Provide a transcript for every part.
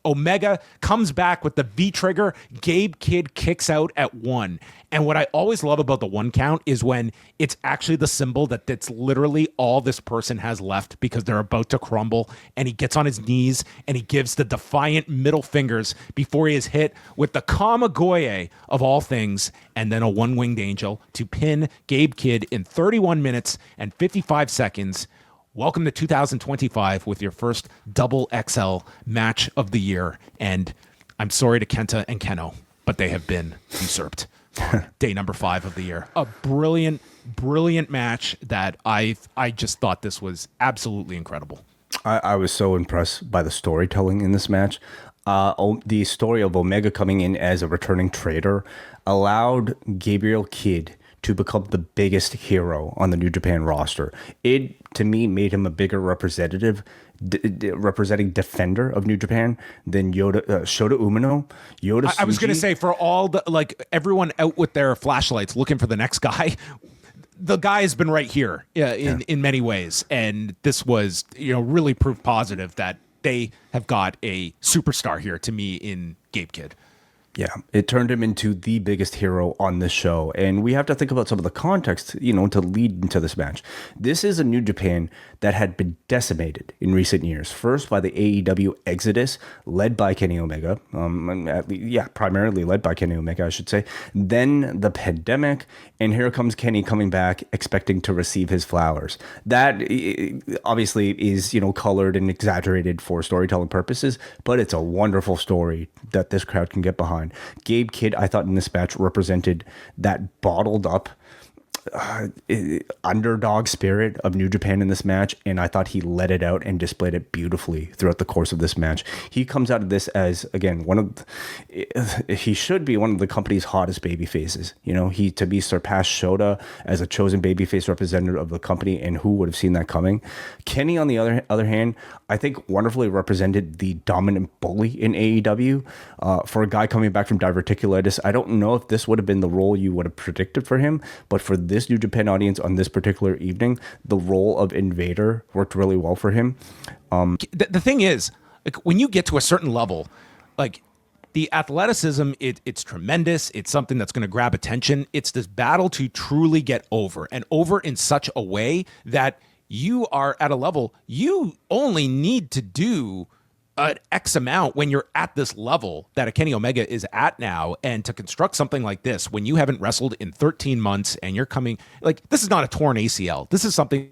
Omega comes back with the V trigger. Gabe Kidd kicks out at 1. And what I always love about the 1 count is when it's actually the symbol that that's literally all this person has left because they're about to crumble. And he gets on his knees and he gives the defiant middle fingers before he is hit with the Kamagoye of all things, and then a one-winged angel to pin Gabe Kidd in 31 minutes and 55 seconds. Welcome to 2025 with your first double XL match of the year. And I'm sorry to Kenta and Keno, but they have been usurped. Day number 5 of the year. A brilliant, brilliant match that I just thought this was absolutely incredible. I was so impressed by the storytelling in this match. The story of Omega coming in as a returning traitor allowed Gabriel Kidd to become the biggest hero on the New Japan roster. It, to me, made him a bigger representing defender of New Japan than Shota Umino. I was going to say, for all the, like, everyone out with their flashlights looking for the next guy, the guy has been right here in many ways. And this was, really proof positive that they have got a superstar here to me in Gabe Kidd. Yeah, it turned him into the biggest hero on this show. And we have to think about some of the context, to lead into this match. This is a New Japan that had been decimated in recent years. First by the AEW exodus, led by Kenny Omega. Primarily led by Kenny Omega, I should say. Then the pandemic, and here comes Kenny coming back, expecting to receive his flowers. That obviously is, colored and exaggerated for storytelling purposes, but it's a wonderful story that this crowd can get behind. Gabe Kidd, I thought in this match represented that bottled up underdog spirit of New Japan in this match, and I thought he let it out and displayed it beautifully throughout the course of this match. He comes out of this as, again, he should be one of the company's hottest baby faces. He to be surpassed Shota as a chosen babyface representative of the company, and who would have seen that coming? Kenny, on the other hand, I think wonderfully represented the dominant bully in AEW. For a guy coming back from diverticulitis, I don't know if this would have been the role you would have predicted for him, but for this New Japan audience on this particular evening, the role of Invader worked really well for him. The thing is, like, when you get to a certain level, like, the athleticism, it's tremendous. It's something that's going to grab attention. It's this battle to truly get over, and over in such a way that you are at a level you only need to do an X amount when you're at this level that a Kenny Omega is at now. And to construct something like this when you haven't wrestled in 13 months and you're coming, like, this is not a torn ACL. This is something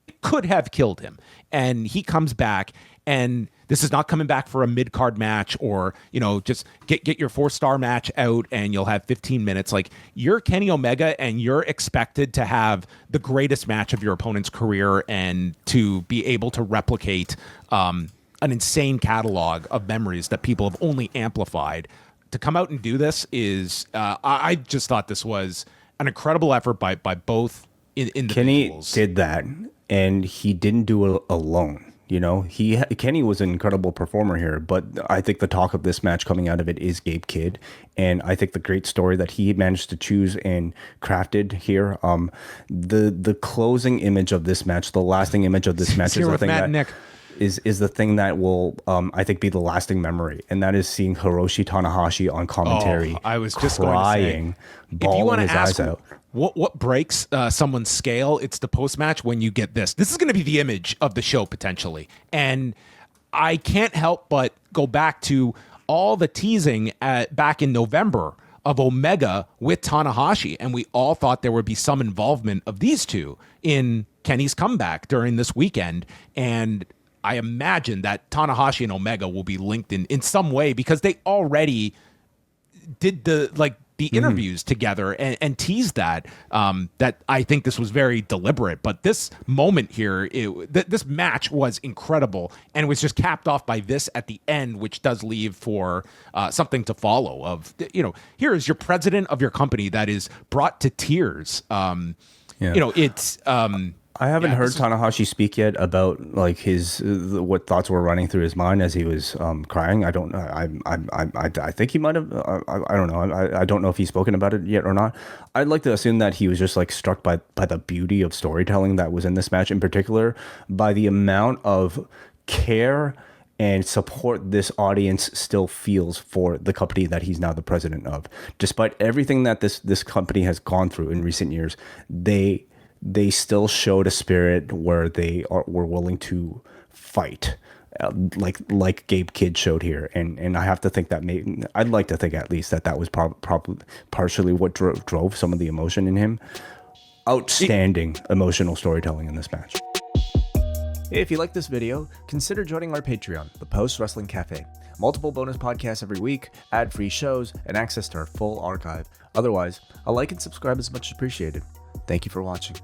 that could have killed him. And he comes back, and this is not coming back for a mid-card match or, just get your 4-star match out and you'll have 15 minutes. Like, you're Kenny Omega and you're expected to have the greatest match of your opponent's career and to be able to replicate an insane catalog of memories that people have only amplified. To come out and do this is, I just thought this was an incredible effort by both individuals. Kenny did that, and he didn't do it alone. Kenny was an incredible performer here, but I think the talk of this match coming out of it is Gabe Kidd, and I think the great story that he managed to choose and crafted here. The closing image of this match, the lasting image of this match, is the thing that is the thing that will, I think, be the lasting memory, and that is seeing Hiroshi Tanahashi on commentary. I was just crying, bawling his eyes out. What breaks someone's scale? It's the post-match when you get this. This is going to be the image of the show, potentially. And I can't help but go back to all the teasing back in November of Omega with Tanahashi. And we all thought there would be some involvement of these two in Kenny's comeback during this weekend. And I imagine that Tanahashi and Omega will be linked in some way because they already did the interviews together and teased that. That I think this was very deliberate. But this moment here, this match was incredible, and it was just capped off by this at the end, which does leave for something to follow. Of here is your president of your company that is brought to tears. It's. I haven't heard Tanahashi speak yet about like his what thoughts were running through his mind as he was crying. I don't know. I think he might have. I don't know. I don't know if he's spoken about it yet or not. I'd like to assume that he was just like struck by the beauty of storytelling that was in this match, in particular by the amount of care and support this audience still feels for the company that he's now the president of. Despite everything that this company has gone through in recent years, they still showed a spirit where were willing to fight, like Gabe Kidd showed here, and I have to think that I'd like to think at least that was probably partially what drove some of the emotion in him. Outstanding emotional storytelling in this match. If you like this video, consider joining our Patreon, the Post Wrestling Cafe. Multiple bonus podcasts every week, ad-free shows, and access to our full archive. Otherwise, a like and subscribe is much appreciated. Thank you for watching.